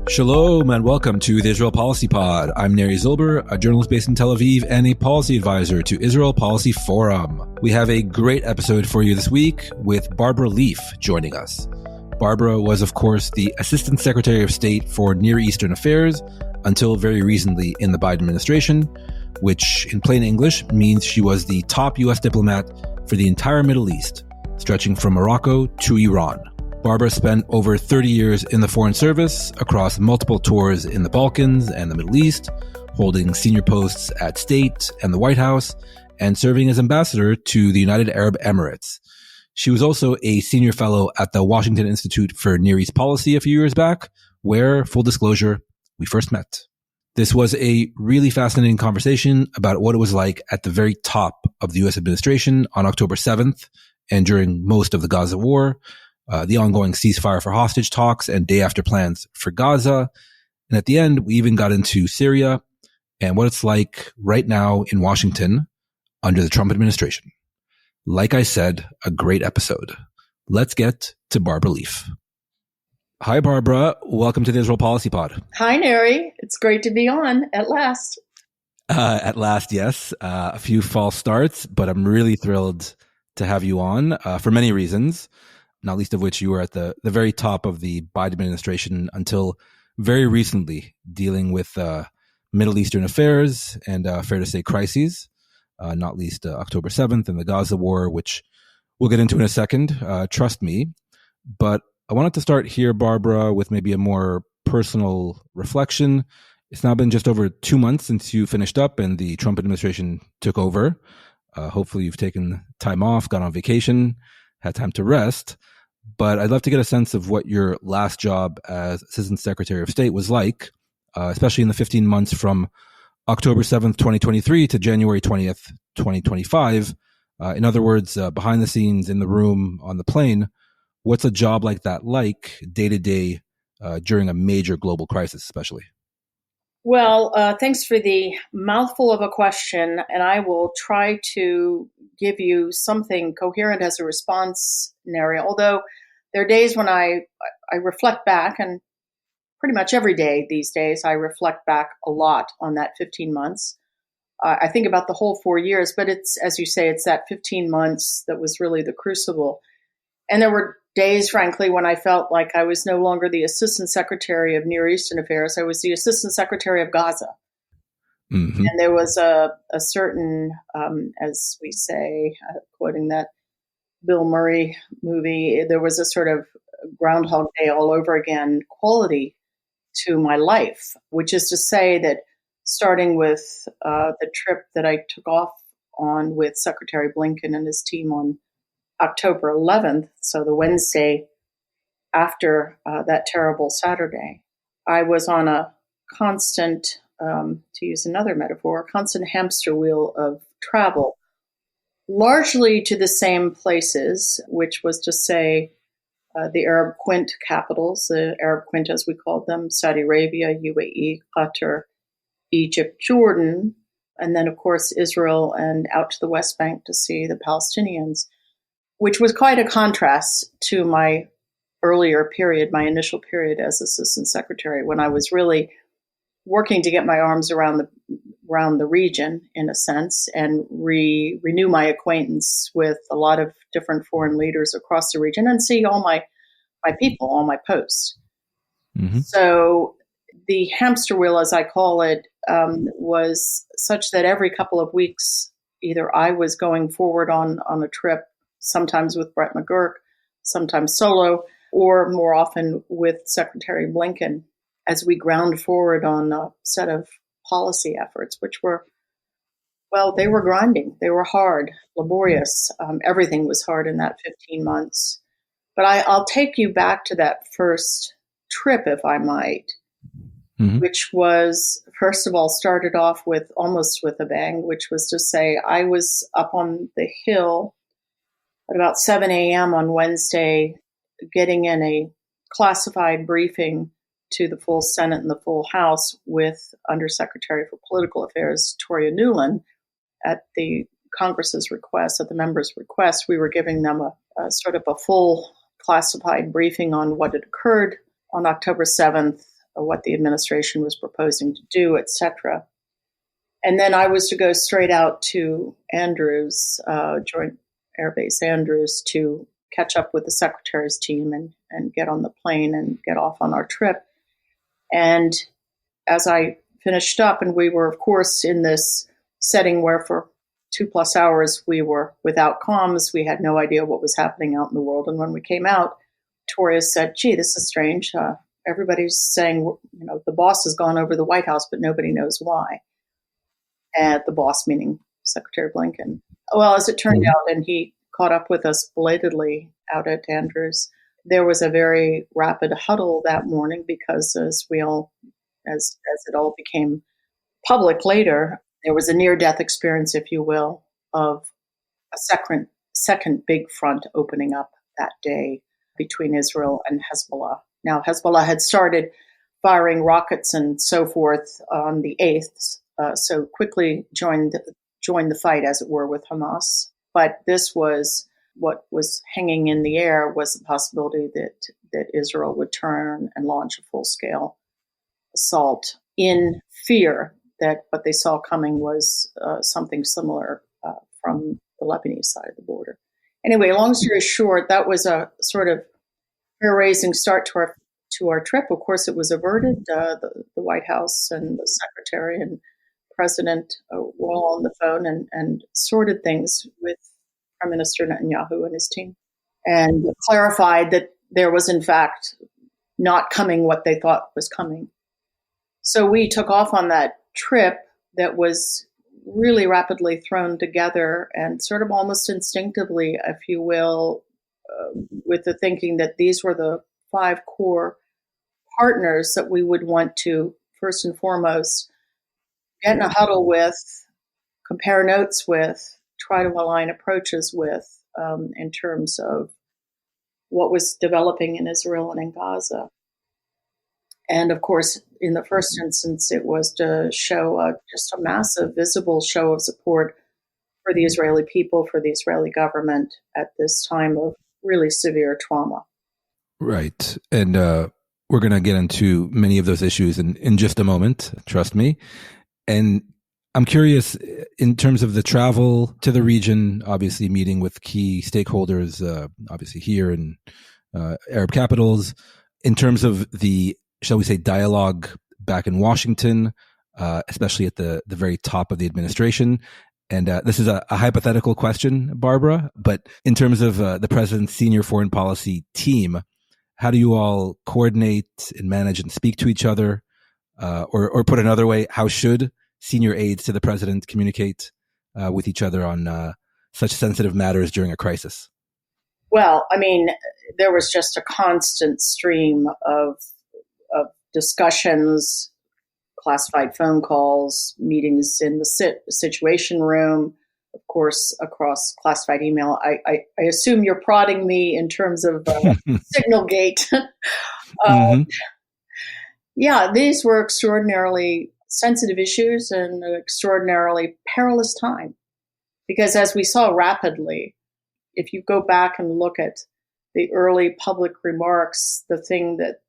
Shalom and welcome to the Israel Policy Pod. I'm Neri Zilber, a journalist based in Tel Aviv and a policy advisor to Israel Policy Forum. We have a great episode for you this week with Barbara Leaf joining us. Barbara was, of course, the Assistant Secretary of State for Near Eastern Affairs until very recently in the Biden administration, which in plain English means she was the top U.S. diplomat for the entire Middle East, stretching from Morocco to Iran. Barbara spent over 30 years in the Foreign Service across multiple tours in the Balkans and the Middle East, holding senior posts at State and the White House, and serving as ambassador to the United Arab Emirates. She was also a senior fellow at the Washington Institute for Near East Policy a few years back, where, full disclosure, we first met. This was a really fascinating conversation about what it was like at the very top of the U.S. administration on October 7th and during most of the Gaza war, the ongoing ceasefire-hostage talks and day-after plans for Gaza. And at the end, we even got into Syria and what it's like right now in Washington under the Trump administration. Like I said, a great episode. Let's get to Barbara Leaf. Hi, Barbara. Welcome to the Israel Policy Pod. Hi, Neri. It's great to be on at last. At last, yes. A few false starts, but I'm really thrilled to have you on for many reasons, not least of which you were at the very top of the Biden administration until very recently, dealing with Middle Eastern affairs and, fair to say, crises, not least October 7th and the Gaza war, which we'll get into in a second, trust me. But I wanted to start here, Barbara, with maybe a more personal reflection. It's now been just over 2 months since you finished up and the Trump administration took over. Hopefully you've taken time off, gone on vacation, had time to rest. But I'd love to get a sense of what your last job as Assistant Secretary of State was like, especially in the 15 months from October 7th, 2023 to January 20th, 2025. In other words, behind the scenes, in the room, on the plane, what's a job like that like day to day during a major global crisis, especially? Well, thanks for the mouthful of a question, and I will try to give you something coherent as a response, Neri, although there are days when I reflect back, and pretty much every day these days I reflect back a lot on that 15 months. I think about the whole 4 years, but it's, as you say, it's that 15 months that was really the crucible. And there were days, frankly, when I felt like I was no longer the Assistant Secretary of Near Eastern Affairs. I was the Assistant Secretary of Gaza. Mm-hmm. And there was a certain, as we say, quoting that Bill Murray movie, there was a sort of Groundhog Day all over again quality to my life, which is to say that starting with the trip that I took off on with Secretary Blinken and his team on October 11th, so the Wednesday after that terrible Saturday, I was on a constant, to use another metaphor, a constant hamster wheel of travel, largely to the same places, which was to say the Arab Quint capitals, the Arab Quint as we called them, Saudi Arabia, UAE, Qatar, Egypt, Jordan, and then, of course, Israel and out to the West Bank to see the Palestinians, which was quite a contrast to my earlier period, my initial period as Assistant Secretary, when I was really working to get my arms around the region, in a sense, and renew my acquaintance with a lot of different foreign leaders across the region and see all my people, all my posts. Mm-hmm. So the hamster wheel, as I call it, was such that every couple of weeks, either I was going forward on a trip, sometimes with Brett McGurk, sometimes solo, or more often with Secretary Blinken, as we ground forward on a set of policy efforts, which were, well, they were grinding. They were hard, laborious. Everything was hard in that 15 months. But I'll take you back to that first trip, if I might, mm-hmm. which was, first of all, started off with almost with a bang, which was to say I was up on the Hill at about 7 a.m. on Wednesday, getting in a classified briefing to the full Senate and the full House with Undersecretary for Political Affairs, Toria Nuland, at the Congress's request, at the members' request. We were giving them a sort of a full classified briefing on what had occurred on October 7th, what the administration was proposing to do, etc. And then I was to go straight out to Andrews, Joint Air Base Andrews, to catch up with the secretary's team and get on the plane and get off on our trip. And as I finished up, and we were, of course, in this setting where for 2+ hours we were without comms, we had no idea what was happening out in the world. And when we came out, Toria said, "Gee, this is strange. Everybody's saying, the boss has gone over the White House, but nobody knows why." And the boss meaning Secretary Blinken. Well, as it turned out, and he caught up with us belatedly out at Andrews, there was a very rapid huddle that morning because as it all became public later, there was a near-death experience, if you will, of a second big front opening up that day between Israel and Hezbollah. Now, Hezbollah had started firing rockets and so forth on the 8th, so quickly joined the fight, as it were, with Hamas. But this was what was hanging in the air, was the possibility that Israel would turn and launch a full-scale assault in fear that what they saw coming was something similar from the Lebanese side of the border. Anyway, long story short, that was a sort of hair-raising start to our trip. Of course, it was averted. The White House and the Secretary and President were all on the phone and sorted things with Prime Minister Netanyahu and his team, and clarified that there was, in fact, not coming what they thought was coming. So we took off on that trip that was really rapidly thrown together and sort of almost instinctively, if you will, with the thinking that these were the 5 core partners that we would want to, first and foremost, get in a huddle with, compare notes with, try to align approaches with, in terms of what was developing in Israel and in Gaza. And of course, in the first instance, it was to show just a massive, visible show of support for the Israeli people, for the Israeli government at this time of really severe trauma. Right. And we're going to get into many of those issues in just a moment, trust me. And I'm curious, in terms of the travel to the region, obviously meeting with key stakeholders, obviously here in Arab capitals, in terms of the, shall we say, dialogue back in Washington, especially at the very top of the administration. And this is a hypothetical question, Barbara, but in terms of the president's senior foreign policy team, how do you all coordinate and manage and speak to each other? Or put another way, how should senior aides to the president communicate with each other on such sensitive matters during a crisis? Well, I mean, there was just a constant stream of discussions, classified phone calls, meetings in the situation room, of course, across classified email. I assume you're prodding me in terms of Signal Gate. Yeah, these were extraordinarily sensitive issues and an extraordinarily perilous time. Because as we saw rapidly, if you go back and look at the early public remarks, the thing that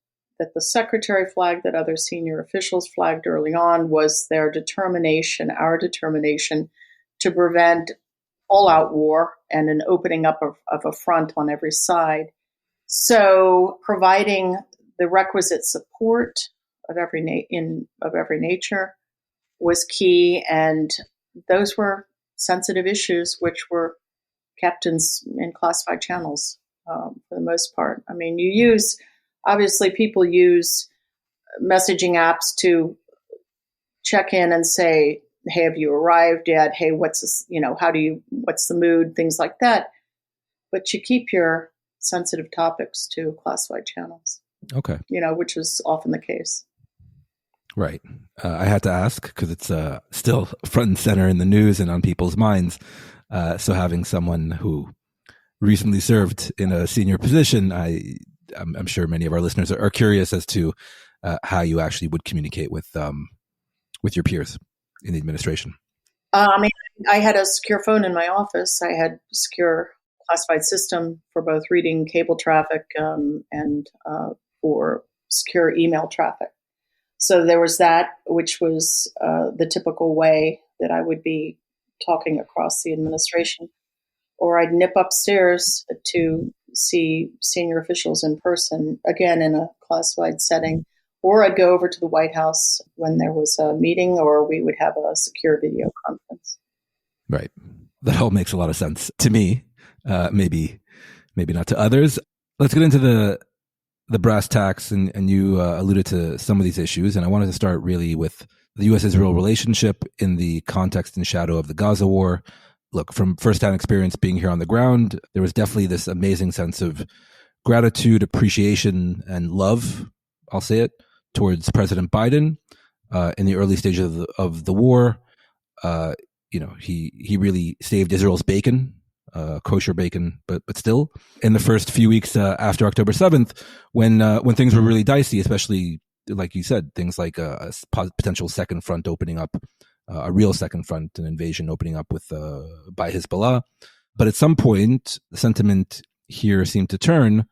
the secretary flagged, that other senior officials flagged early on, was their determination, our determination, to prevent all-out war and an opening up of a front on every side. So providing the requisite support of every nature was key, and those were sensitive issues which were kept in classified channels for the most part. I mean, obviously people use messaging apps to check in and say, "Hey, have you arrived yet? Hey, what's this, what's the mood?" Things like that. But you keep your sensitive topics to classified channels. Okay. Which was often the case. Right. I had to ask because it's still front and center in the news and on people's minds. So having someone who recently served in a senior position, I'm sure many of our listeners are curious as to how you actually would communicate with your peers in the administration. I had a secure phone in my office. I had secure classified system for both reading cable traffic and for secure email traffic. So there was that, which was the typical way that I would be talking across the administration. Or I'd nip upstairs to see senior officials in person, again in a classified setting. Or I'd go over to the White House when there was a meeting, or we would have a secure video conference. Right. That all makes a lot of sense to me. Maybe not to others. Let's get into the brass tacks, and you alluded to some of these issues, and I wanted to start really with the U.S. Israel relationship in the context and shadow of the Gaza war. Look, from firsthand experience being here on the ground, there was definitely this amazing sense of gratitude, appreciation, and love, I'll say it, towards President Biden in the early stages of the war. He really saved Israel's bacon, kosher bacon, but still. In the first few weeks after October 7th, when things were really dicey, especially, like you said, things like a potential second front opening up, a real second front, an invasion opening up by Hezbollah. But at some point, the sentiment here seemed to turn,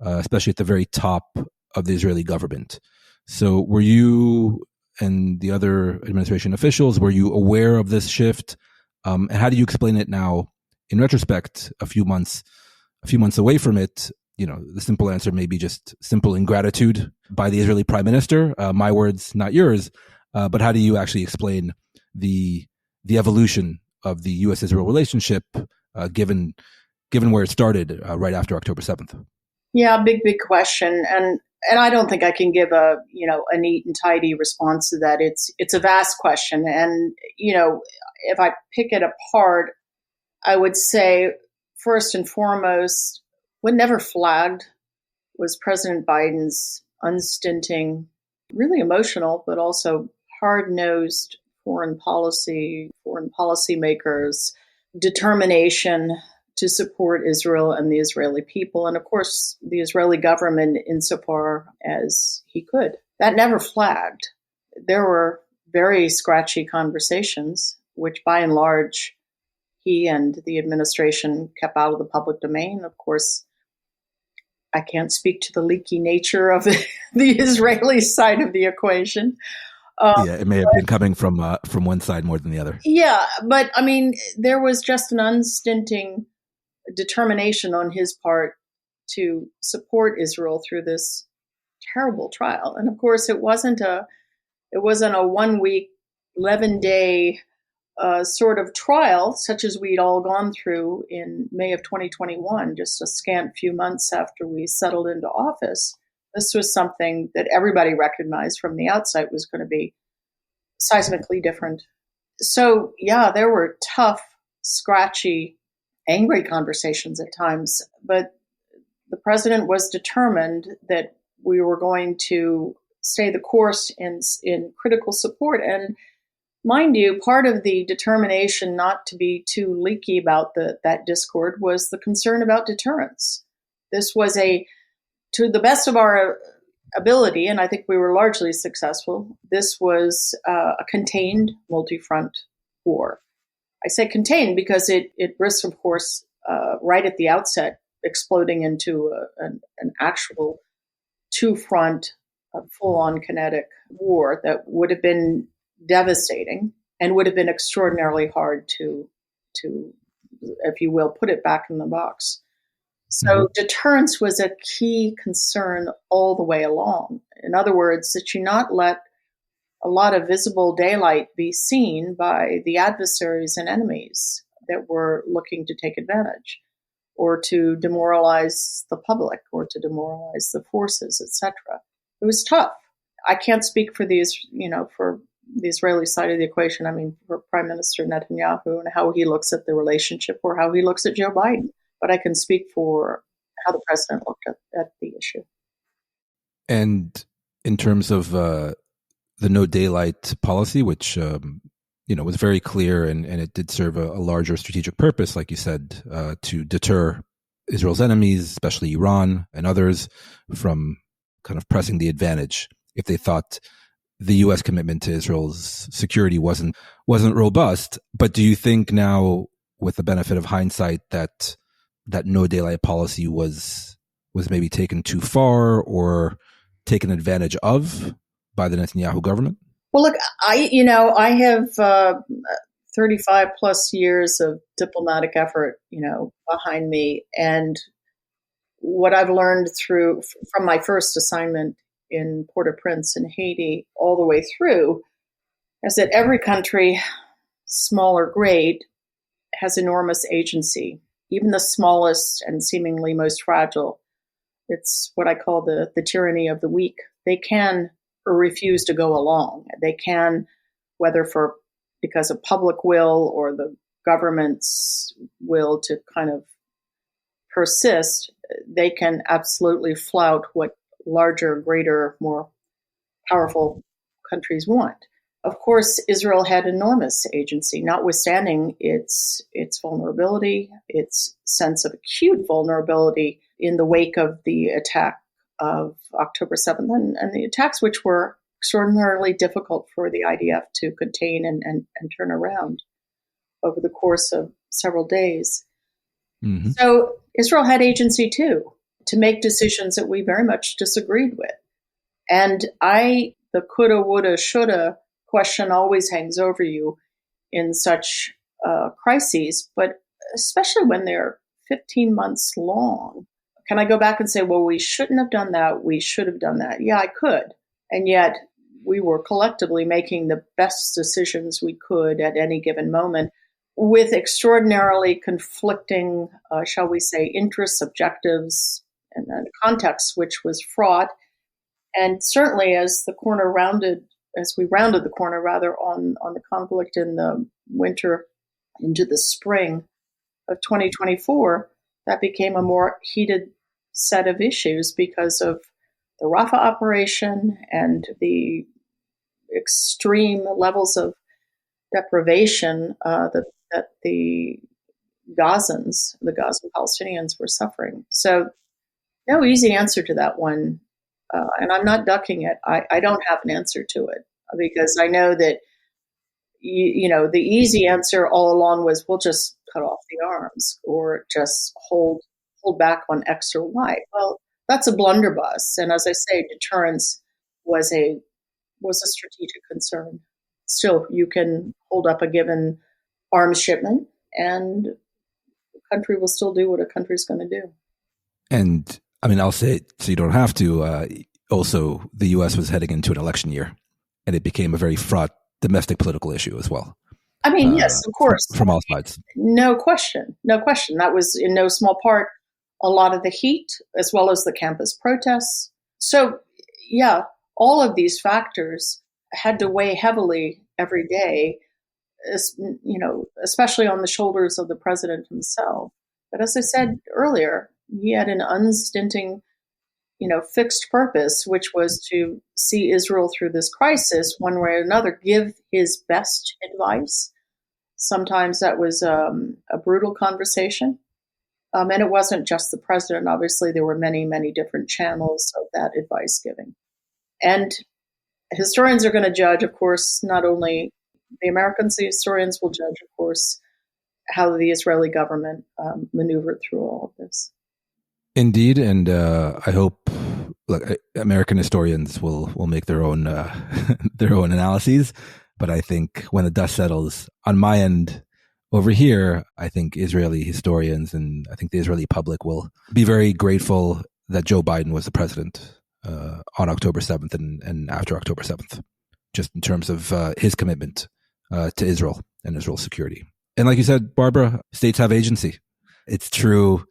especially at the very top of the Israeli government. So were you and the other administration officials, were you aware of this shift? And how do you explain it now, in retrospect, a few months away from it? The simple answer may be just simple ingratitude by the Israeli prime minister. My words, not yours. But how do you actually explain the evolution of the U.S. Israel relationship, given where it started right after October 7th? Yeah, big question, and I don't think I can give a neat and tidy response to that. It's a vast question, and if I pick it apart, I would say first and foremost, what never flagged was President Biden's unstinting, really emotional, but also hard-nosed foreign policymakers' determination to support Israel and the Israeli people, and of course the Israeli government insofar as he could. That never flagged. There were very scratchy conversations, which by and large he and the administration kept out of the public domain. Of course, I can't speak to the leaky nature of the Israeli side of the equation. It may have been coming from one side more than the other. Yeah, but I mean, there was just an unstinting determination on his part to support Israel through this terrible trial. And of course, it wasn't a 1 week, 11-day sort of trial, such as we'd all gone through in May of 2021, just a scant few months after we settled into office. This was something that everybody recognized from the outset was going to be seismically different. So, yeah, there were tough, scratchy, angry conversations at times, but the president was determined that we were going to stay the course in critical support. And mind you, part of the determination not to be too leaky about that discord was the concern about deterrence. This was to the best of our ability, and I think we were largely successful, this was a contained multi-front war. I say contained because it risks, of course, right at the outset, exploding into an actual two-front, full-on kinetic war that would have been devastating and would have been extraordinarily hard to, if you will, put it back in the box. So deterrence was a key concern all the way along. In other words, that you not let a lot of visible daylight be seen by the adversaries and enemies that were looking to take advantage or to demoralize the public or to demoralize the forces, etc. It was tough. I can't speak for for the Israeli side of the equation. I mean, for Prime Minister Netanyahu and how he looks at the relationship or how he looks at Joe Biden. But I can speak for how the president looked at the issue. And in terms of the no daylight policy, which was very clear and it did serve a larger strategic purpose, like you said, to deter Israel's enemies, especially Iran and others, from kind of pressing the advantage if they thought the U.S. commitment to Israel's security wasn't robust. But do you think now, with the benefit of hindsight, that no daylight policy was maybe taken too far or taken advantage of by the Netanyahu government? Well, look, I have 35 plus years of diplomatic effort, behind me. And what I've learned from my first assignment in Port-au-Prince in Haiti all the way through is that every country, small or great, has enormous agency, even the smallest and seemingly most fragile. It's what I call the tyranny of the weak. They can or refuse to go along. They can, whether because of public will or the government's will to kind of persist, they can absolutely flout what larger, greater, more powerful countries want. Of course, Israel had enormous agency, notwithstanding its vulnerability, its sense of acute vulnerability in the wake of the attack of October 7th, and the attacks which were extraordinarily difficult for the IDF to contain and turn around over the course of several days. Mm-hmm. So Israel had agency too, to make decisions that we very much disagreed with. And the coulda, woulda, shoulda question always hangs over you in such crises, but especially when they're 15 months long. Can I go back and say, well, we shouldn't have done that, we should have done that? Yeah, I could. And yet we were collectively making the best decisions we could at any given moment with extraordinarily conflicting, shall we say, interests, objectives, and a context which was fraught. And certainly as we rounded the corner on the conflict in the winter into the spring of 2024, that became a more heated set of issues because of the Rafah operation and the extreme levels of deprivation that the Gazan Palestinians were suffering. So no easy answer to that one. And I'm not ducking it. I don't have an answer to it because I know that, the easy answer all along was we'll just cut off the arms or just hold back on X or Y. Well, that's a blunderbuss. And as I say, deterrence was a strategic concern. Still, you can hold up a given arms shipment and the country will still do what a country's going to do. And I mean, I'll say it so you don't have to. Also, the U.S. was heading into an election year, and it became a very fraught domestic political issue as well. I mean, yes, of course. From all sides. No question. That was in no small part a lot of the heat, as well as the campus protests. So, yeah, all of these factors had to weigh heavily every day, especially on the shoulders of the president himself. But as I said earlier, he had an unstinting, fixed purpose, which was to see Israel through this crisis one way or another, give his best advice. Sometimes that was a brutal conversation. And it wasn't just the president. Obviously, there were many, many different channels of that advice giving. And historians are going to judge, of course, not only the Americans, the historians will judge, of course, how the Israeli government maneuvered through all of this. Indeed, and I hope American historians will make their own their own analyses. But I think when the dust settles on my end over here, I think Israeli historians and I think the Israeli public will be very grateful that Joe Biden was the president on October 7th and after October 7th, just in terms of his commitment to Israel and Israel's security. And like you said, Barbara, states have agency. It's true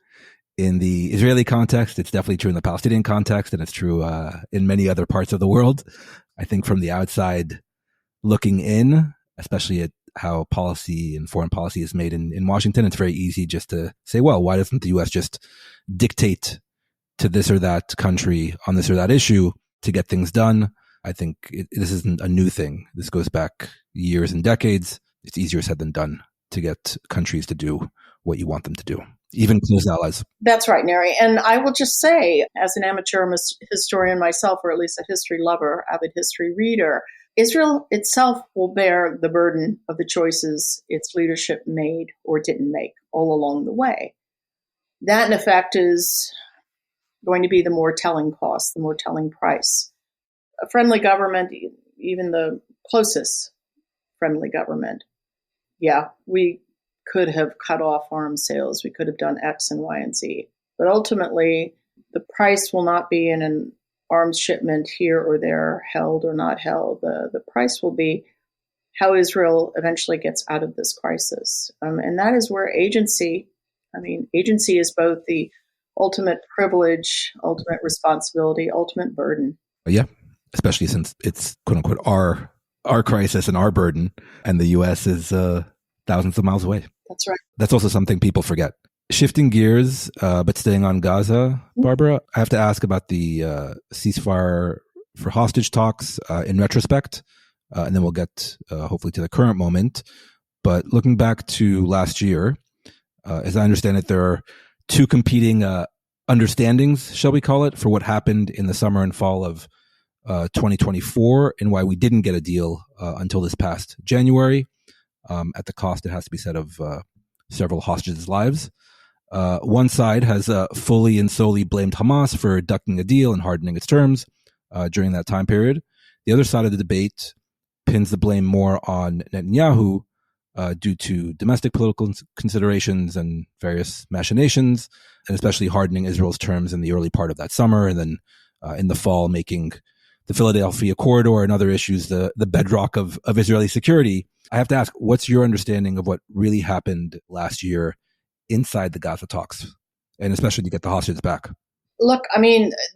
in the Israeli context. It's definitely true in the Palestinian context, and it's true in many other parts of the world. I think from the outside looking in, especially at how policy and foreign policy is made in Washington, it's very easy just to say, well, why doesn't the U.S. just dictate to this or that country on this or that issue to get things done? I think this isn't a new thing. This goes back years and decades. It's easier said than done to get countries to do what you want them to do, even close allies. That's right, Neri. And I will just say, as an amateur historian myself, or at least a history lover, avid history reader, Israel itself will bear the burden of the choices its leadership made or didn't make all along the way. That, in effect, is going to be the more telling cost, the more telling price. a friendly government, even the closest friendly government, yeah, we could have cut off arms sales. We could have done X and Y and Z. But ultimately, the price will not be in an arms shipment here or there, held or not held. The price will be how Israel eventually gets out of this crisis. And that is where agency is both the ultimate privilege, ultimate responsibility, ultimate burden. Yeah, especially since it's quote unquote our crisis and our burden, and the U.S. is thousands of miles away. That's right. That's also something people forget. Shifting gears, but staying on Gaza, Barbara, I have to ask about the ceasefire for hostage talks in retrospect, and then we'll get hopefully to the current moment. But looking back to last year, as I understand it, there are two competing understandings, shall we call it, for what happened in the summer and fall of 2024 and why we didn't get a deal until this past January, at the cost, it has to be said, of several hostages' lives. One side has fully and solely blamed Hamas for ducking a deal and hardening its terms during that time period. The other side of the debate pins the blame more on Netanyahu due to domestic political considerations and various machinations, and especially hardening Israel's terms in the early part of that summer, and then in the fall making the Philadelphia corridor and other issues the bedrock of Israeli security. I have to ask, what's your understanding of what really happened last year inside the Gaza talks, and especially to get the hostages back? Look,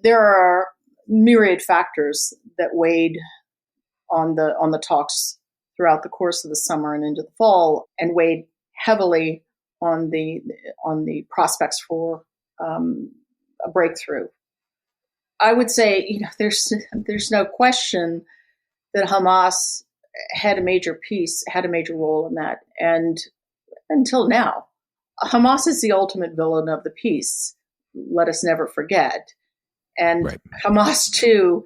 there are myriad factors that weighed on the talks throughout the course of the summer and into the fall, and weighed heavily on the prospects for a breakthrough. I would say, there's no question that Hamas had a major role in that, and until now, Hamas is the ultimate villain of the piece. Let us never forget. And right. Hamas, too,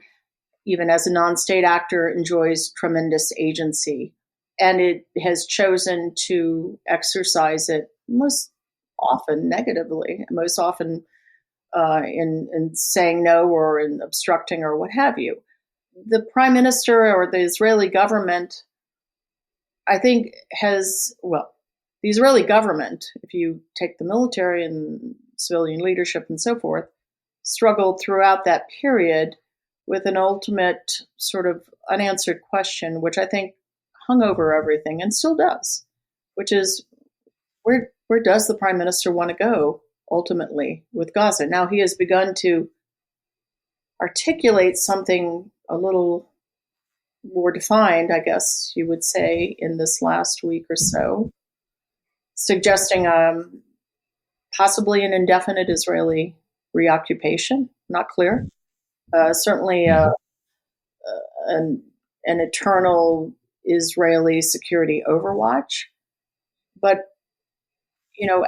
even as a non-state actor, enjoys tremendous agency. And it has chosen to exercise it most often negatively, most often in saying no or in obstructing or what have you. The prime minister or the Israeli government, I think, the Israeli government, if you take the military and civilian leadership and so forth, struggled throughout that period with an ultimate sort of unanswered question, which I think hung over everything and still does, which is where does the prime minister want to go ultimately with Gaza? Now he has begun to articulate something a little more defined, I guess you would say, in this last week or so, suggesting possibly an indefinite Israeli reoccupation. Not clear. Certainly an eternal Israeli security overwatch. But,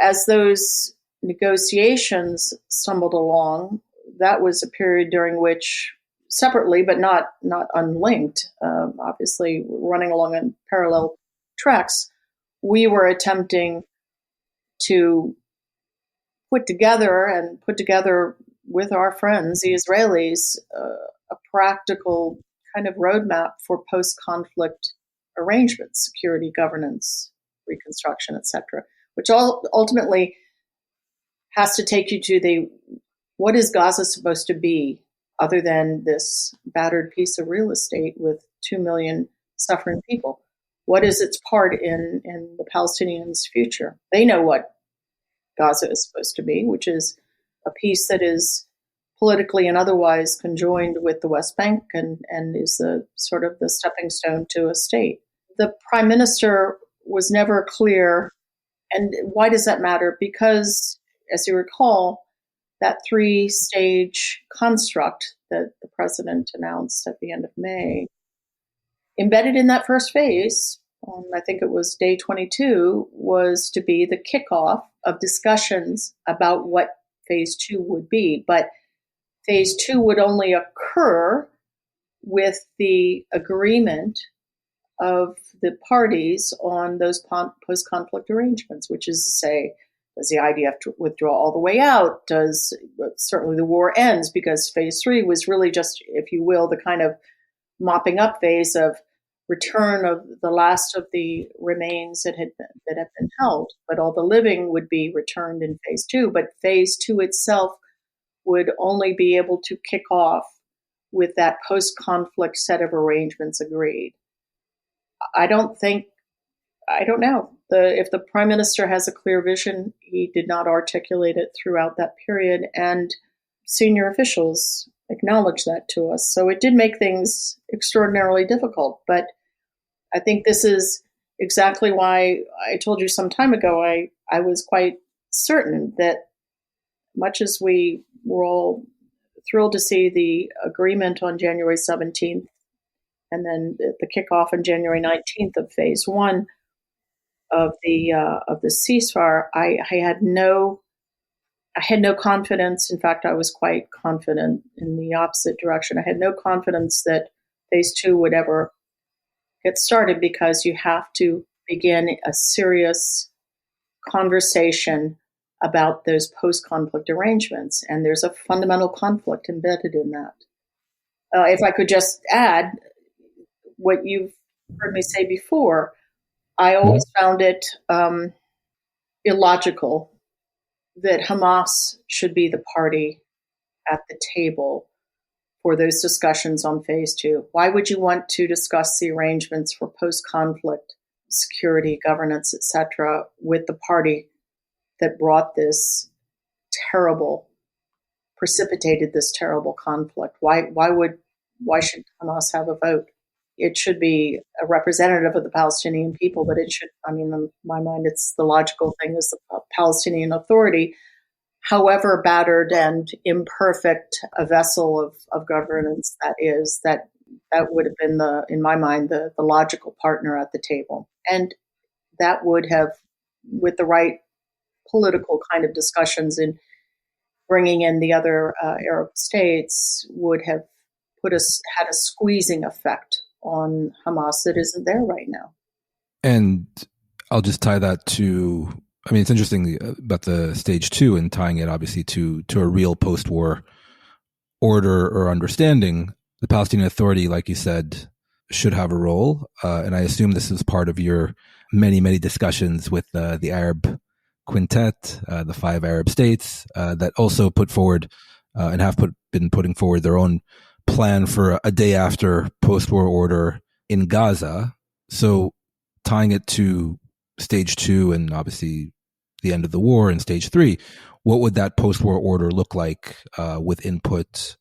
as those negotiations stumbled along, that was a period during which, separately but not unlinked, obviously running along on parallel tracks, we were attempting to put together with our friends, the Israelis, a practical kind of roadmap for post-conflict arrangements, security, governance, reconstruction, etc., which ultimately has to take you to what is Gaza supposed to be other than this battered piece of real estate with 2 million suffering people? What is its part in the Palestinians' future? They know what Gaza is supposed to be, which is a piece that is politically and otherwise conjoined with the West Bank and is the sort of the stepping stone to a state. The prime minister was never clear. And why does that matter? Because, as you recall, that 3-stage construct that the president announced at the end of May, embedded in that first phase, I think it was day 22, was to be the kickoff of discussions about what phase 2 would be. But phase 2 would only occur with the agreement of the parties on those post-conflict arrangements, which is to say, does the IDF withdraw all the way out? Does certainly the war ends? Because phase 3 was really just, if you will, the kind of mopping up phase of return of the last of the remains that had been held, but all the living would be returned in phase two. But phase two itself would only be able to kick off with that post-conflict set of arrangements agreed. I don't know. If the prime minister has a clear vision, he did not articulate it throughout that period, and senior officials acknowledged that to us. So it did make things extraordinarily difficult. But I think this is exactly why I told you some time ago I was quite certain that much as we were all thrilled to see the agreement on January 17th and then the kickoff on January 19th of phase one of the ceasefire, I had no confidence. In fact, I was quite confident in the opposite direction. I had no confidence that phase two would ever get started, because you have to begin a serious conversation about those post-conflict arrangements. And there's a fundamental conflict embedded in that. If I could just add what you've heard me say before, I always found it illogical that Hamas should be the party at the table for those discussions on phase two. Why would you want to discuss the arrangements for post-conflict security, governance, etc., with the party that precipitated this terrible conflict? Why should Hamas have a vote? It should be a representative of the Palestinian people, but it should, in my mind, it's the logical thing is the Palestinian Authority, however battered and imperfect a vessel of governance that is, that would have been in my mind, the logical partner at the table. And that would have, with the right political kind of discussions in bringing in the other Arab states, would have had a squeezing effect on Hamas that isn't there right now. And I'll just tie that to, it's interesting about the stage two and tying it obviously to a real post-war order or understanding. The Palestinian Authority, like you said, should have a role. And I assume this is part of your many, many discussions with the Arab Quintet, the 5 Arab states that also put forward and have been putting forward their own plan for a day after post-war order in Gaza. So tying it to stage two and obviously the end of the war and stage three, what would that post-war order look like with input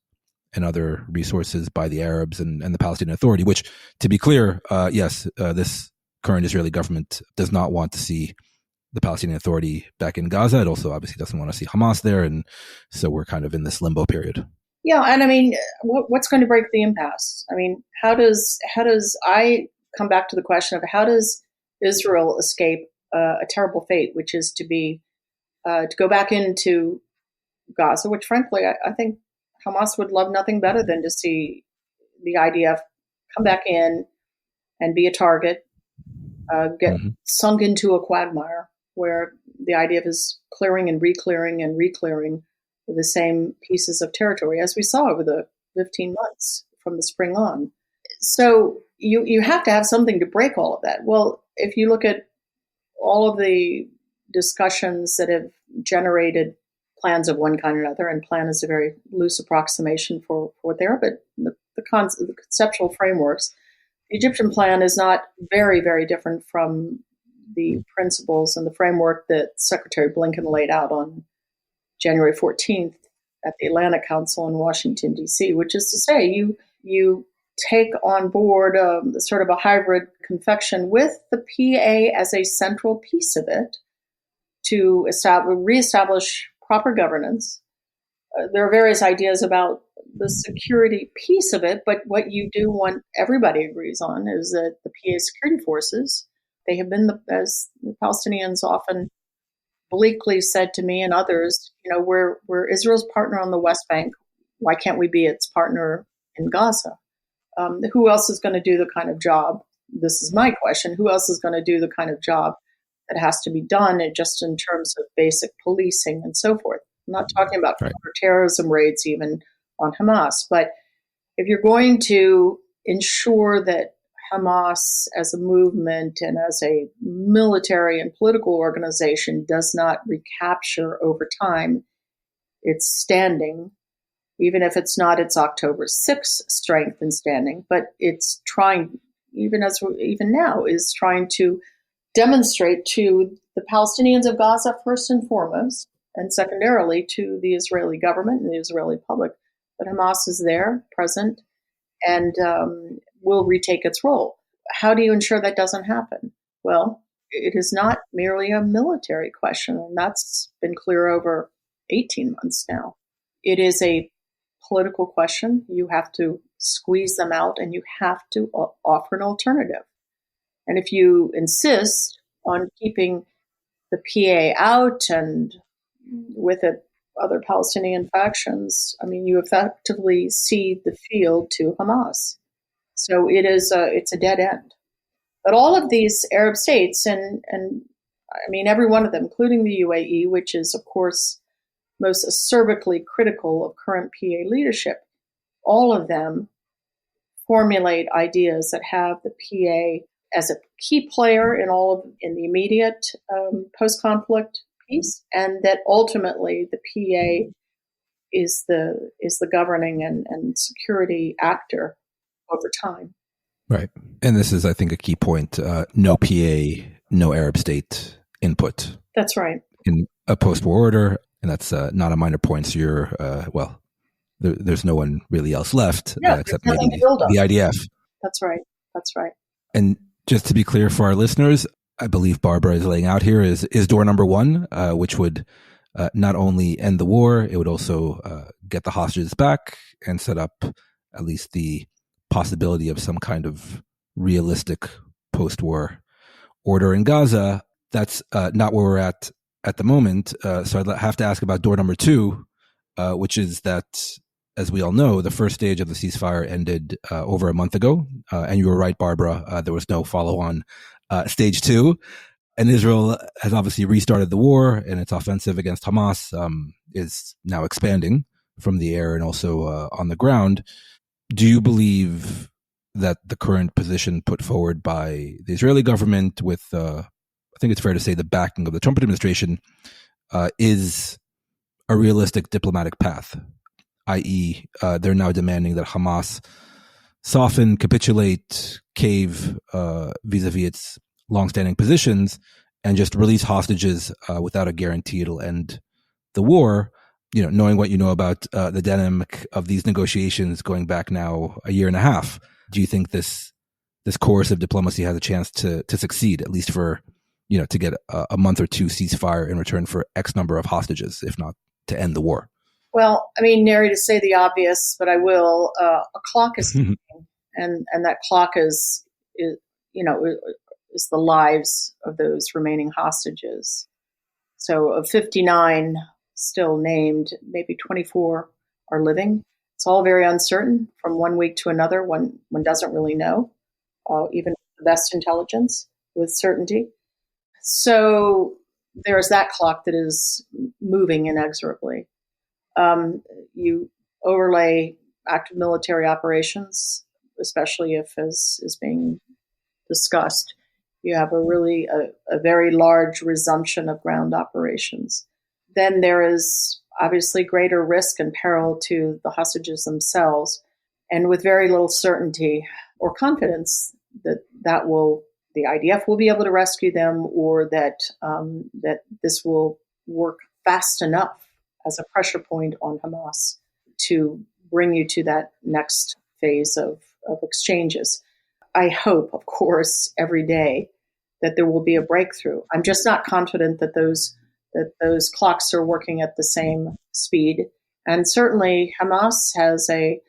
and other resources by the Arabs and the Palestinian Authority, which, to be clear, this current Israeli government does not want to see the Palestinian Authority back in Gaza. It also obviously doesn't want to see Hamas there. And so we're kind of in this limbo period. Yeah, and what's going to break the impasse? How does I come back to the question of how does Israel escape a terrible fate, which is to go back into Gaza, which frankly I think Hamas would love nothing better than to see the IDF come back in and be a target, get sunk into a quagmire where the IDF is clearing and reclearing the same pieces of territory as we saw over the 15 months from the spring on. So you have to have something to break all of that. Well, if you look at all of the discussions that have generated plans of one kind or another, and plan is a very loose approximation for what they are, but the conceptual frameworks, the Egyptian plan is not very, very different from the principles and the framework that Secretary Blinken laid out on January 14th at the Atlantic Council in Washington, D.C., which is to say you take on board sort of a hybrid confection with the PA as a central piece of it to reestablish proper governance. There are various ideas about the security piece of it, but what you do want everybody agrees on is that the PA security forces, they have been, as the Palestinians often bleakly said to me and others, we're Israel's partner on the West Bank. Why can't we be its partner in Gaza? Who else is going to do the kind of job? This is my question. Who else is going to do the kind of job that has to be done just in terms of basic policing and so forth? I'm not talking about terrorism raids even on Hamas, but if you're going to ensure that Hamas as a movement and as a military and political organization does not recapture over time its standing, even if it's not its October 6th strength and standing, but it's trying, even now, is trying to demonstrate to the Palestinians of Gaza first and foremost, and secondarily to the Israeli government and the Israeli public, that Hamas is there, present, and will retake its role. How do you ensure that doesn't happen? Well, it is not merely a military question, and that's been clear over 18 months now. It is a political question. You have to squeeze them out, and you have to offer an alternative. And if you insist on keeping the PA out and with it other Palestinian factions, I mean, you effectively cede the field to Hamas. So it's a dead end. But all of these Arab states, and I mean, every one of them, including the UAE, which is, of course, most acerbically critical of current PA leadership, all of them formulate ideas that have the PA as a key player in the immediate post-conflict peace, and that ultimately the PA is the governing and security actor over time. Right. And this is, I think, a key point. No PA, no Arab state input. That's right. In a post-war order, and that's not a minor point. So you're, there's no one really else left except maybe the IDF. That's right. That's right. And just to be clear for our listeners, I believe Barbara is laying out here is door number one, which would not only end the war, it would also get the hostages back and set up at least the possibility of some kind of realistic post-war order in Gaza. That's not where we're at the moment. So I'd have to ask about door number two, which is that, as we all know, the first stage of the ceasefire ended over a month ago. And you were right, Barbara, there was no follow-on stage two. And Israel has obviously restarted the war, and its offensive against Hamas is now expanding from the air and also on the ground. Do you believe that the current position put forward by the Israeli government with, I think it's fair to say, the backing of the Trump administration is a realistic diplomatic path, i.e. They're now demanding that Hamas soften, capitulate, cave vis-a-vis its longstanding positions and just release hostages without a guarantee it'll end the war? You know, knowing what you know about the dynamic of these negotiations going back now a year and a half, do you think this course of diplomacy has a chance to succeed, at least for, to get a month or two ceasefire in return for X number of hostages, if not to end the war? Well, I mean, Neri, to say the obvious, but I will. A clock is ticking, and that clock is the lives of those remaining hostages. So of 59 still named, maybe 24 are living. It's all very uncertain from one week to another. One doesn't really know, even the best intelligence with certainty. So there's that clock that is moving inexorably. You overlay active military operations, especially if, as is being discussed, you have a very large resumption of ground operations. Then there is obviously greater risk and peril to the hostages themselves, and with very little certainty or confidence that the IDF will be able to rescue them, or that this will work fast enough as a pressure point on Hamas to bring you to that next phase of exchanges. I hope, of course, every day that there will be a breakthrough. I'm just not confident that those clocks are working at the same speed. And certainly Hamas has a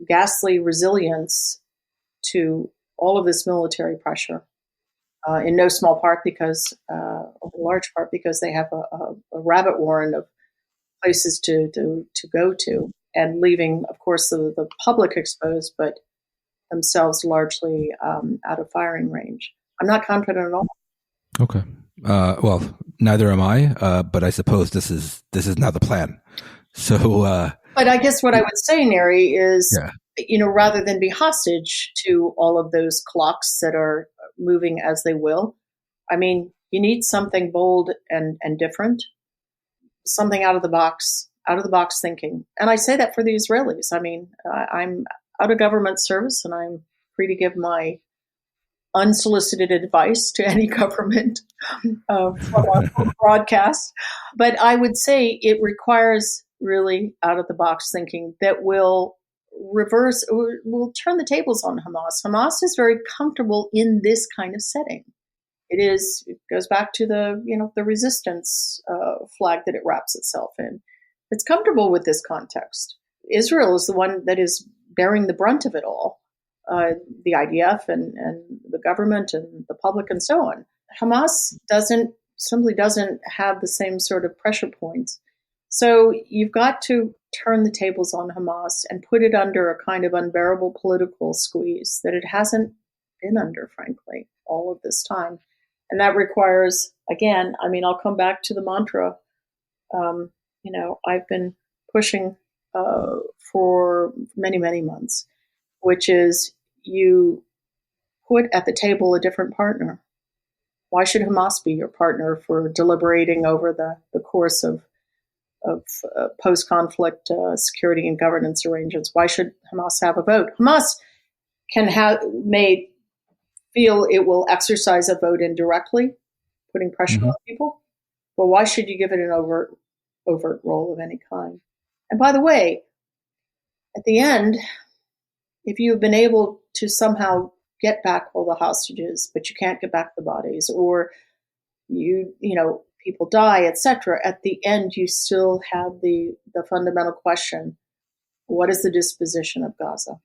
ghastly resilience to all of this military pressure, in no small part because, in large part because they have a rabbit warren of places to go to, and leaving, of course, the public exposed, but themselves largely out of firing range. I'm not confident at all. Okay. Well, neither am I, but I suppose this is now the plan. So, but I guess what I would say, Neri, is rather than be hostage to all of those clocks that are moving as they will. I mean, you need something bold and different, something out of the box thinking. And I say that for the Israelis. I mean, I'm out of government service and I'm free to give my unsolicited advice to any government from our broadcast. But I would say it requires really out of the box thinking that will turn the tables on Hamas. Hamas is very comfortable in this kind of setting. It goes back to the resistance flag that it wraps itself in. It's comfortable with this context. Israel is the one that is bearing the brunt of it all. The IDF and the government and the public and so on. Hamas simply doesn't have the same sort of pressure points. So you've got to turn the tables on Hamas and put it under a kind of unbearable political squeeze that it hasn't been under, frankly, all of this time. And that requires, again, I mean, I'll come back to the mantra. I've been pushing for many, many months, which is you put at the table a different partner. Why should Hamas be your partner for deliberating over the course of post-conflict security and governance arrangements? Why should Hamas have a vote? Hamas may feel it will exercise a vote indirectly, putting pressure on people. Well, why should you give it an overt role of any kind? And by the way, at the end, if you've been able to somehow get back all the hostages, but you can't get back the bodies, or people die, etc., at the end you still have the fundamental question: what is the disposition of Gaza?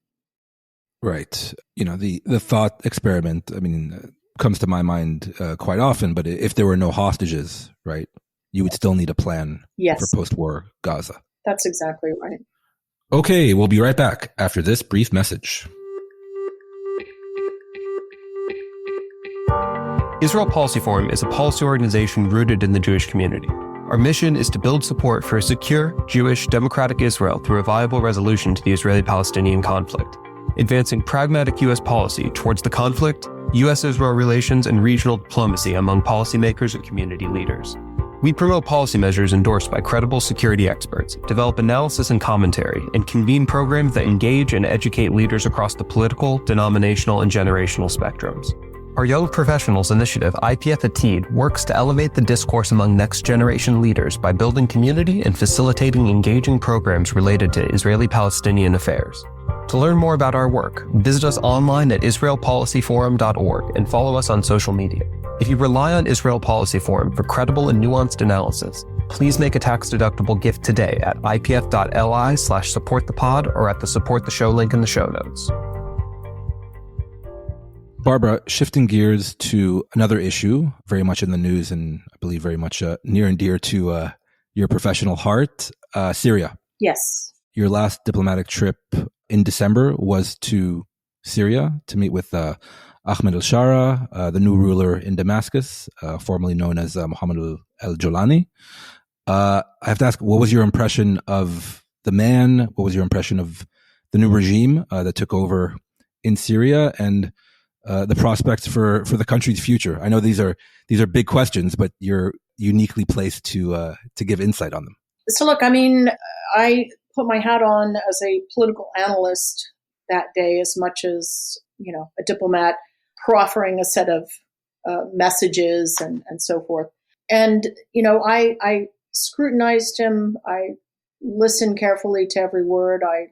Right. The thought experiment, I mean, comes to my mind quite often, but if there were no hostages, right, you would still need a plan for post-war Gaza. That's exactly right. Okay, we'll be right back after this brief message. Israel Policy Forum is a policy organization rooted in the Jewish community. Our mission is to build support for a secure, Jewish, democratic Israel through a viable resolution to the Israeli-Palestinian conflict, advancing pragmatic U.S. policy towards the conflict, U.S. Israel relations, and regional diplomacy among policymakers and community leaders. We promote policy measures endorsed by credible security experts, develop analysis and commentary, and convene programs that engage and educate leaders across the political, denominational, and generational spectrums. Our Young Professionals initiative, IPF at TEED, works to elevate the discourse among next-generation leaders by building community and facilitating engaging programs related to Israeli-Palestinian affairs. To learn more about our work, visit us online at israelpolicyforum.org and follow us on social media. If you rely on Israel Policy Forum for credible and nuanced analysis, please make a tax-deductible gift today at ipf.li/supportthepod or at the Support the Show link in the show notes. Barbara, shifting gears to another issue, very much in the news and I believe very much near and dear to your professional heart, Syria. Yes. Your last diplomatic trip in December was to Syria to meet with Ahmed al-Sharaa, the new ruler in Damascus, formerly known as Mohammed al-Jolani. I have to ask, what was your impression of the man? What was your impression of the new regime that took over in Syria, and the prospects for the country's future? I know these are big questions, but you're uniquely placed to give insight on them. So look, I mean, I put my hat on as a political analyst that day as much as, a diplomat proffering a set of messages and so forth. And, I scrutinized him. I listened carefully to every word. I,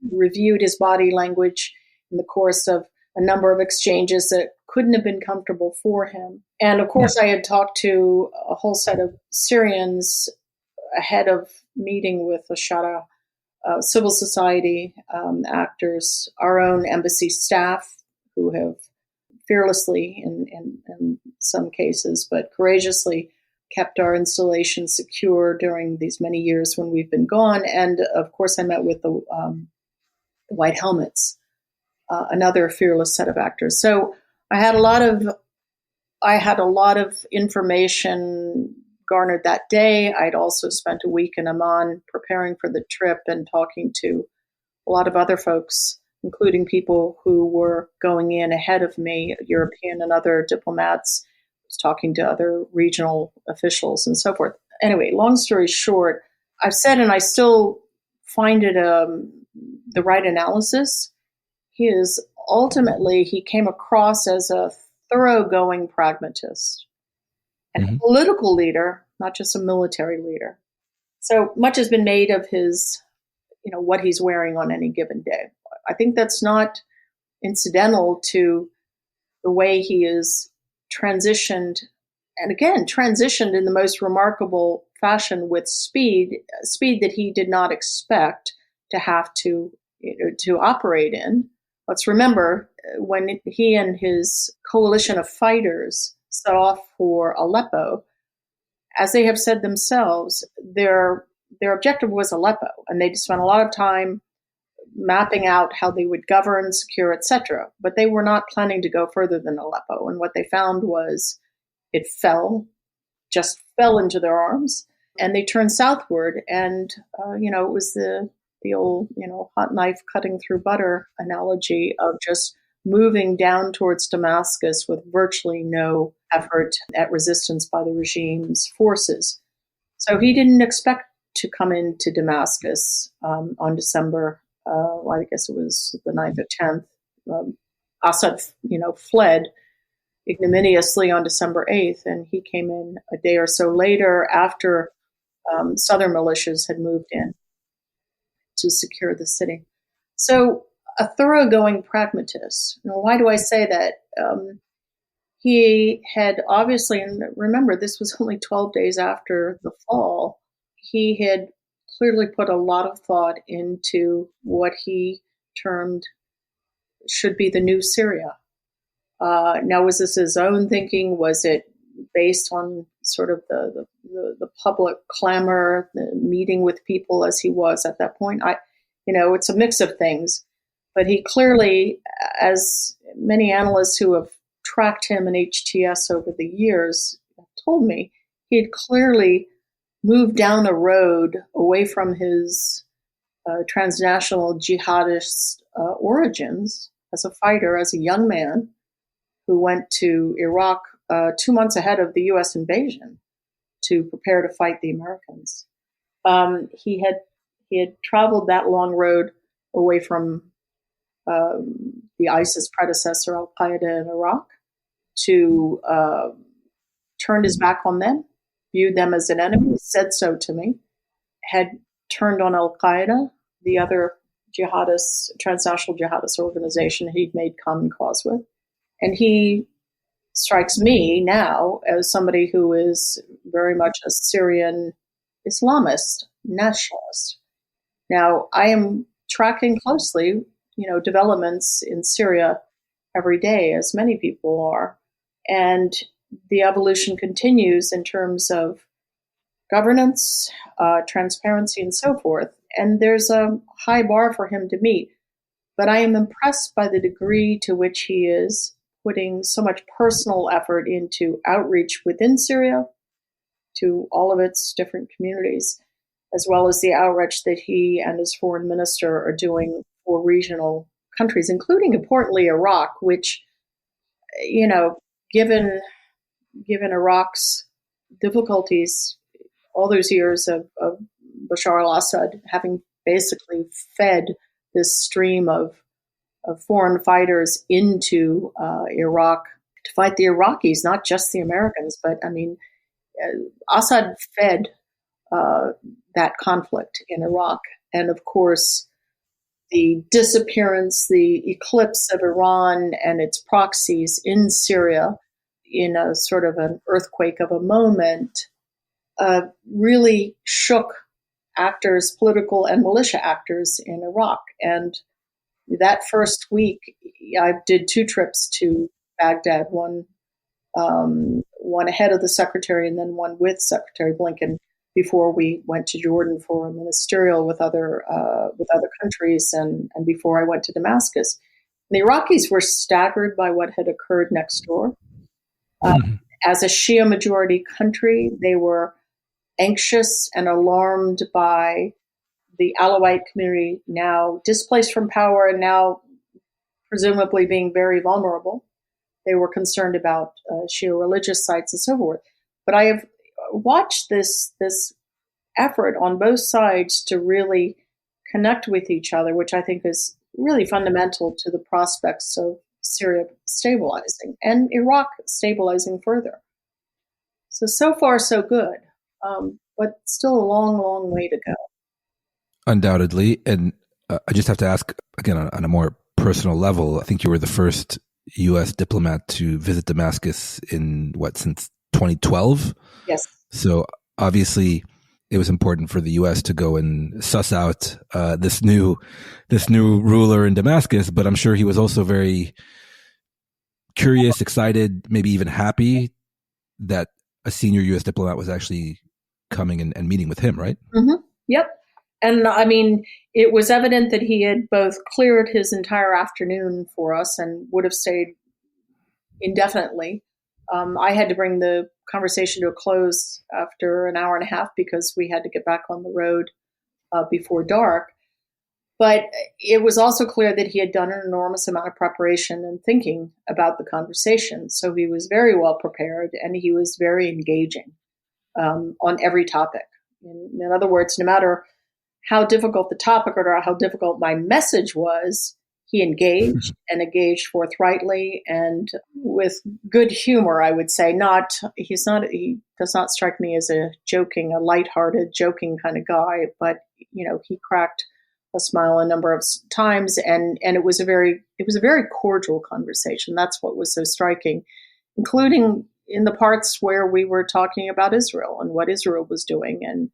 reviewed his body language in the course of a number of exchanges that couldn't have been comfortable for him. And of course, I had talked to a whole set of Syrians ahead of meeting with al-Sharaa, civil society actors, our own embassy staff who have fearlessly, in some cases, but courageously kept our installation secure during these many years when we've been gone. And of course, I met with the White Helmets, another fearless set of actors. So I had a lot of information garnered that day. I'd also spent a week in Amman preparing for the trip and talking to a lot of other folks, including people who were going in ahead of me, European and other diplomats. I was talking to other regional officials and so forth. Anyway, long story short, I've said, and I still find it the right analysis. He came across as a thoroughgoing pragmatist and a political leader, not just a military leader. So much has been made of his, what he's wearing on any given day. I think that's not incidental to the way he is transitioned, and again, transitioned in the most remarkable fashion with speed that he did not expect to have to operate in. Let's remember when he and his coalition of fighters set off for Aleppo, as they have said themselves, their objective was Aleppo, and they spent a lot of time mapping out how they would govern, secure, etc. But they were not planning to go further than Aleppo. And what they found was it just fell into their arms, and they turned southward. And it was the old hot knife cutting through butter analogy of just moving down towards Damascus with virtually no effort at resistance by the regime's forces. So he didn't expect to come into Damascus on December, I guess it was the 9th or 10th. Assad, fled ignominiously on December 8th, and he came in a day or so later after southern militias had moved in to secure the city. So a thoroughgoing pragmatist. Why do I say that? He had obviously, and remember, this was only 12 days after the fall, he had clearly put a lot of thought into what he termed should be the new Syria. Now, was this his own thinking? Was it based on sort of the public clamor, the meeting with people as he was at that point? It's a mix of things. But he clearly, as many analysts who have tracked him in HTS over the years have told me, he had clearly moved down a road away from his transnational jihadist origins as a fighter, as a young man who went to Iraq 2 months ahead of the U.S. invasion to prepare to fight the Americans. He had traveled that long road away from the ISIS predecessor, al-Qaeda in Iraq, to turn his back on them, viewed them as an enemy, said so to me, had turned on al-Qaeda, the other transnational jihadist organization he'd made common cause with. And he strikes me now as somebody who is very much a Syrian Islamist, nationalist. Now, I am tracking closely, developments in Syria every day, as many people are. And the evolution continues in terms of governance, transparency, and so forth. And there's a high bar for him to meet. But I am impressed by the degree to which he is putting so much personal effort into outreach within Syria to all of its different communities, as well as the outreach that he and his foreign minister are doing for regional countries, including, importantly, Iraq, which, given Iraq's difficulties, all those years of Bashar al-Assad having basically fed this stream of foreign fighters into Iraq to fight the Iraqis, not just the Americans, but Assad fed that conflict in Iraq. And of course, the disappearance, the eclipse of Iran and its proxies in Syria in a sort of an earthquake of a moment really shook actors, political and militia actors in Iraq. And that first week, I did 2 trips to Baghdad, one ahead of the secretary and then one with Secretary Blinken before we went to Jordan for a ministerial with other countries and before I went to Damascus. And the Iraqis were staggered by what had occurred next door. As a Shia majority country, they were anxious and alarmed by the Alawite community now displaced from power and now presumably being very vulnerable. They were concerned about Shia religious sites and so forth. But I have watched this effort on both sides to really connect with each other, which I think is really fundamental to the prospects of Syria stabilizing and Iraq stabilizing further. So far, so good, but still a long, long way to go. Undoubtedly. And I just have to ask, again, on a more personal level, I think you were the first U.S. diplomat to visit Damascus since 2012? Yes. So obviously it was important for the U.S. to go and suss out this new ruler in Damascus, but I'm sure he was also very curious, excited, maybe even happy that a senior U.S. diplomat was actually coming and meeting with him, right? Mm-hmm. Yep. And I mean, it was evident that he had both cleared his entire afternoon for us and would have stayed indefinitely. I had to bring the conversation to a close after an hour and a half because we had to get back on the road before dark. But it was also clear that he had done an enormous amount of preparation and thinking about the conversation. So he was very well prepared and he was very engaging on every topic. In other words, no matter how difficult the topic or how difficult my message was, he engaged and engaged forthrightly and with good humor, I would say. He does not strike me as a lighthearted, joking kind of guy, but he cracked a smile a number of times, and it was a very cordial conversation. That's what was so striking, including in the parts where we were talking about Israel and what Israel was doing, and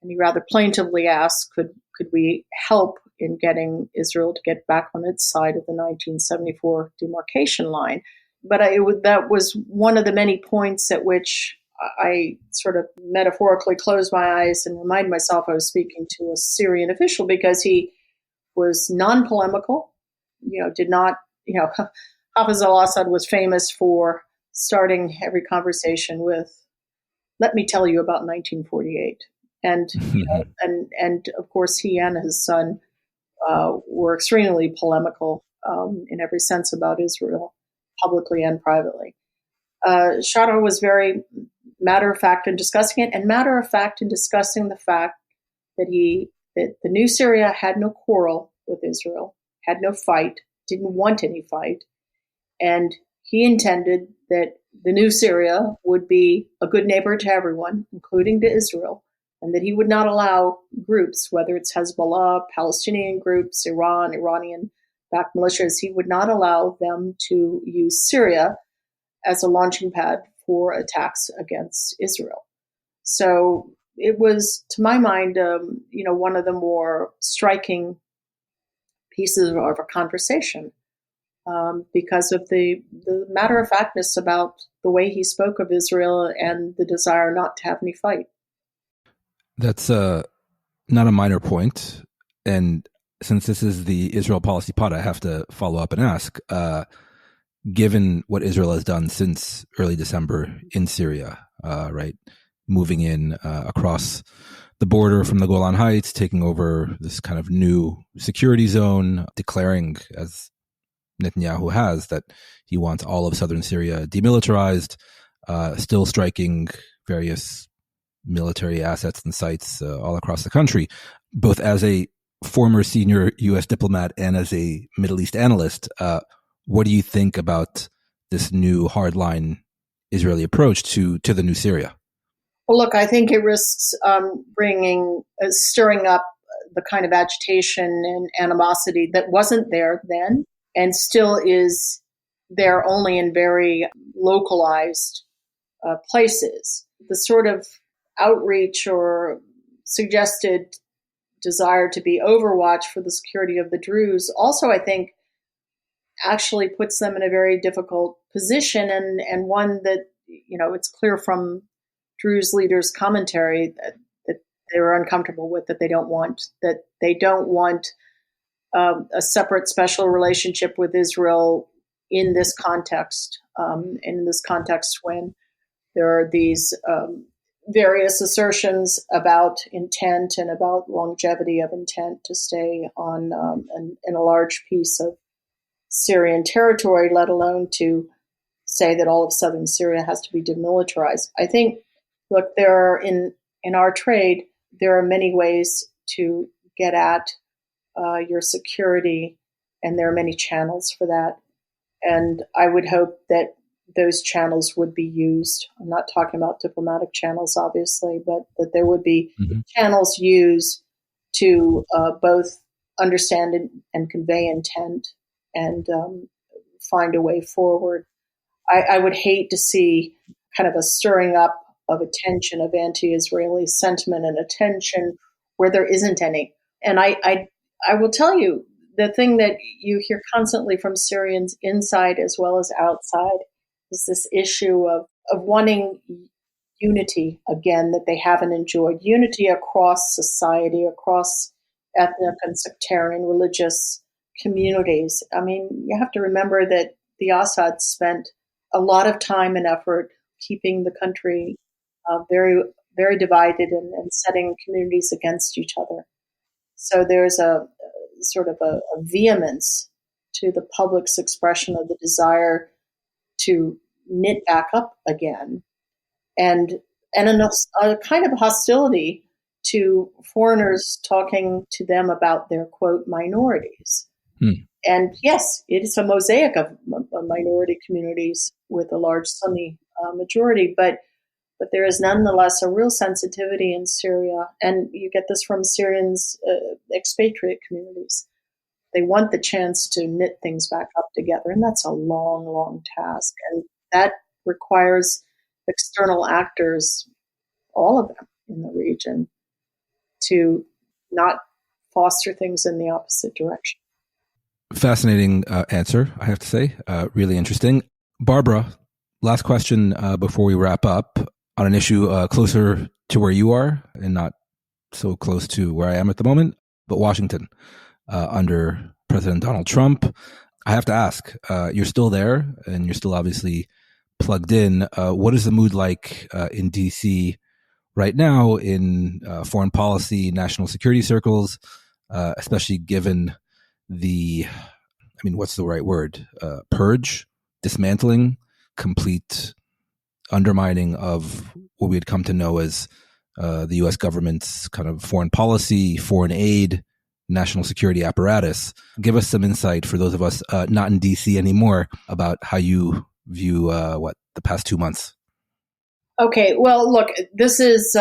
he rather plaintively asked, could we help in getting Israel to get back on its side of the 1974 demarcation line? But that was one of the many points at which I sort of metaphorically closed my eyes and reminded myself I was speaking to a Syrian official, because he was non-polemical, did not, Hafiz al-Assad was famous for starting every conversation with, let me tell you about 1948. And, and of course, he and his son were extremely polemical in every sense about Israel, publicly and privately. Shadow was very matter of fact in discussing it, and matter of fact in discussing the fact that the new Syria had no quarrel with Israel, had no fight, didn't want any fight, and he intended that the new Syria would be a good neighbor to everyone, including to Israel, and that he would not allow groups, whether it's Hezbollah, Palestinian groups, Iranian-backed militias, he would not allow them to use Syria as a launching pad for attacks against Israel. So it was, to my mind, one of the more striking pieces of our conversation because of the matter-of-factness about the way he spoke of Israel and the desire not to have any fight. That's not a minor point. And since this is the Israel Policy Pod, I have to follow up and ask, given what Israel has done since early December in Syria, right, moving in across the border from the Golan Heights, taking over this kind of new security zone, declaring, as Netanyahu has, that he wants all of southern Syria demilitarized, still striking various military assets and sites all across the country. Both as a former senior U.S. diplomat and as a Middle East analyst, what do you think about this new hardline Israeli approach to the new Syria? Well, look, I think it risks stirring up the kind of agitation and animosity that wasn't there then and still is there only in very localized places. The sort of outreach or suggested desire to be overwatch for the security of the Druze also, I think, actually puts them in a very difficult position and one that, it's clear from Druze leaders' commentary that they were uncomfortable with, that they don't want a separate special relationship with Israel in this context when there are these various assertions about intent and about longevity of intent to stay on in a large piece of Syrian territory, let alone to say that all of southern Syria has to be demilitarized. I think, look, there are in our trade, there are many ways to get at your security, and there are many channels for that. And I would hope that those channels would be used. I'm not talking about diplomatic channels, obviously, but that there would be channels used to both understand and convey intent and find a way forward. I would hate to see kind of a stirring up of attention of anti-Israeli sentiment and attention where there isn't any. And I will tell you, the thing that you hear constantly from Syrians inside as well as outside is this issue of wanting unity again that they haven't enjoyed, unity across society, across ethnic and sectarian religious communities. I mean, you have to remember that the Assad spent a lot of time and effort keeping the country very, very divided and setting communities against each other. So there's a sort of a vehemence to the public's expression of the desire to knit back up again, and a kind of hostility to foreigners talking to them about their, quote, minorities. And yes, it is a mosaic of minority communities with a large Sunni majority, but there is nonetheless a real sensitivity in Syria, and you get this from Syrians' expatriate communities. They want the chance to knit things back up together, and that's a long, long task, and that requires external actors, all of them in the region, to not foster things in the opposite direction. Fascinating answer, I have to say. Really interesting. Barbara, last question before we wrap up on an issue closer to where you are and not so close to where I am at the moment, but Washington under President Donald Trump. I have to ask, you're still there and you're still obviously plugged in. What is the mood like in D.C. right now in foreign policy, national security circles, especially given what's the right word? Purge, dismantling, complete undermining of what we had come to know as the U.S. government's kind of foreign policy, foreign aid, national security apparatus. Give us some insight for those of us not in D.C. anymore about how you view the past 2 months. Okay, well, look, this is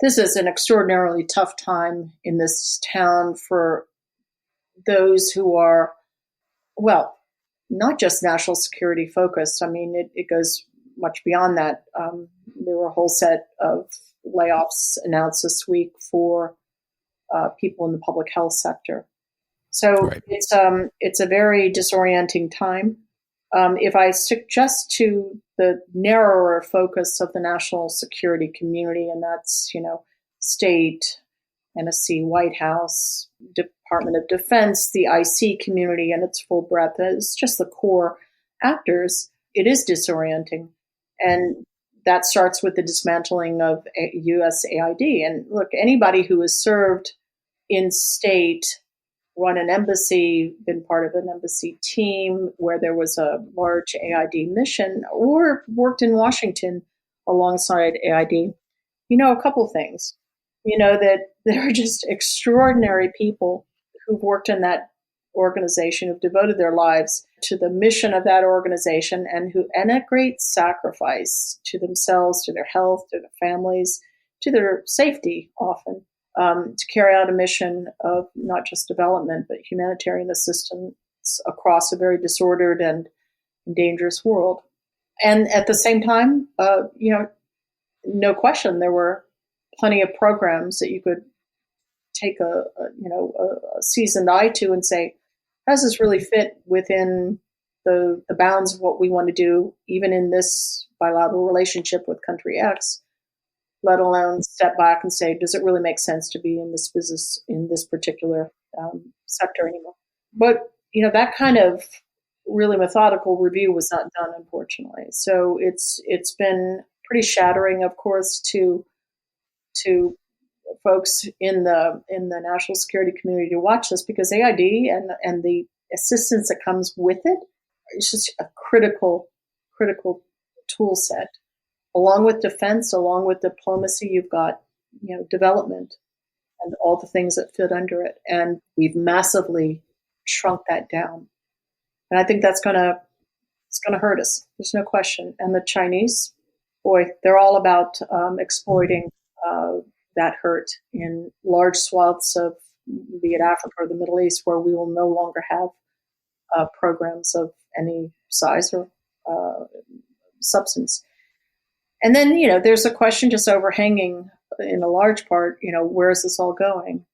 this is an extraordinarily tough time in this town for those who are, well, not just national security focused. I mean, it goes much beyond that. There were a whole set of layoffs announced this week for people in the public health sector. So right. It's a very disorienting time. If I stick just to the narrower focus of the national security community, and that's, state, NSC, White House, Department of Defense, the IC community and its full breadth, it's just the core actors, it is disorienting. And that starts with the dismantling of U.S. AID. And look, anybody who has served in state, run an embassy, been part of an embassy team where there was a large AID mission, or worked in Washington alongside AID, a couple things. That there are just extraordinary people who've worked in that organization, who've devoted their lives to the mission of that organization, and at great sacrifice to themselves, to their health, to their families, to their safety often, to carry out a mission of not just development, but humanitarian assistance across a very disordered and dangerous world. And at the same time, no question, there were plenty of programs that you could take a seasoned eye to and say, how does this really fit within the bounds of what we want to do, even in this bilateral relationship with country X, let alone step back and say, does it really make sense to be in this business, in this particular sector anymore? But, that kind of really methodical review was not done, unfortunately. So it's been pretty shattering, of course, to folks in the national security community to watch this, because AID and the assistance that comes with it is just a critical tool set. Along with defense, along with diplomacy, you've got development and all the things that fit under it, and we've massively shrunk that down. And I think it's going to hurt us. There's no question. And the Chinese, boy, they're all about exploiting that hurt in large swaths of, be it Africa or the Middle East, where we will no longer have programs of any size or substance. And then, there's a question just overhanging in a large part, where is this all going?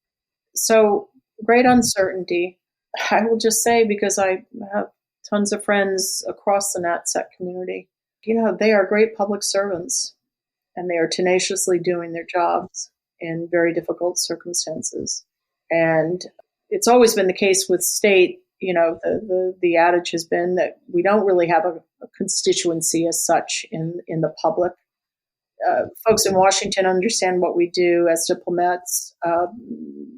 So great uncertainty. I will just say, because I have tons of friends across the NatSec community, they are great public servants, and they are tenaciously doing their jobs in very difficult circumstances. And it's always been the case with state. The adage has been that we don't really have a constituency as such in the public. Folks in Washington understand what we do as diplomats.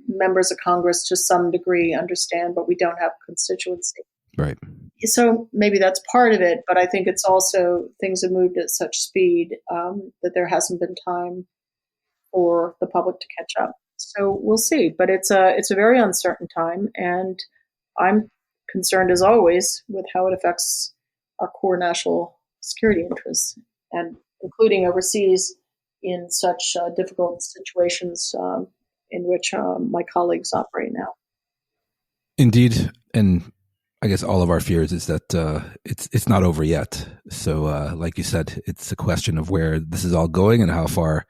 Members of Congress, to some degree, understand, but we don't have a constituency. Right. So maybe that's part of it, but I think it's also things have moved at such speed that there hasn't been time for the public to catch up. So we'll see, but it's a very uncertain time, and I'm concerned as always with how it affects our core national security interests, and including overseas in such difficult situations in which my colleagues operate now. Indeed, and I guess all of our fears is that it's not over yet. So, like you said, it's a question of where this is all going and how far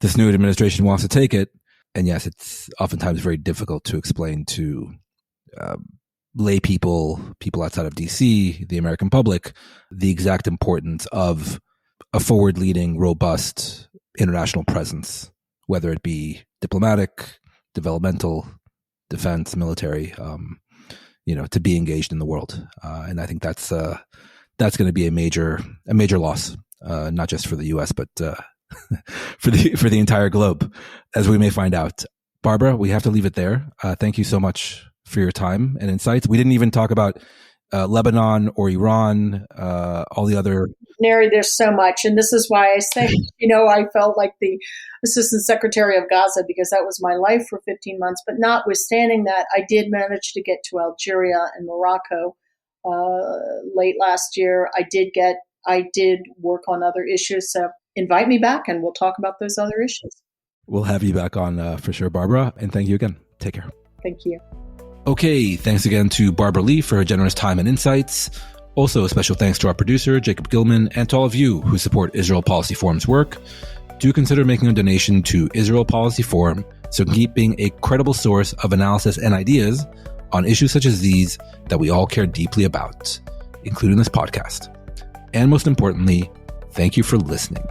this new administration wants to take it. And yes, it's oftentimes very difficult to explain to lay people outside of DC, the American public, the exact importance of a forward-leading, robust international presence, whether it be diplomatic, developmental, defense, military, to be engaged in the world. And I think that's going to be a major loss, not just for the U.S., but for the entire globe, as we may find out. Barbara, we have to leave it there. Thank you so much for your time and insights. We didn't even talk about Lebanon or Iran, all the other. Neri, there's so much. And this is why I say, I felt like the Assistant Secretary of Gaza, because that was my life for 15 months. But notwithstanding that, I did manage to get to Algeria and Morocco late last year. I did work on other issues. So invite me back and we'll talk about those other issues. We'll have you back on for sure, Barbara. And thank you again. Take care. Thank you. Okay, thanks again to Barbara Lee for her generous time and insights. Also, a special thanks to our producer, Jacob Gilman, and to all of you who support Israel Policy Forum's work. Do consider making a donation to Israel Policy Forum so it can keep being a credible source of analysis and ideas on issues such as these that we all care deeply about, including this podcast. And most importantly, thank you for listening.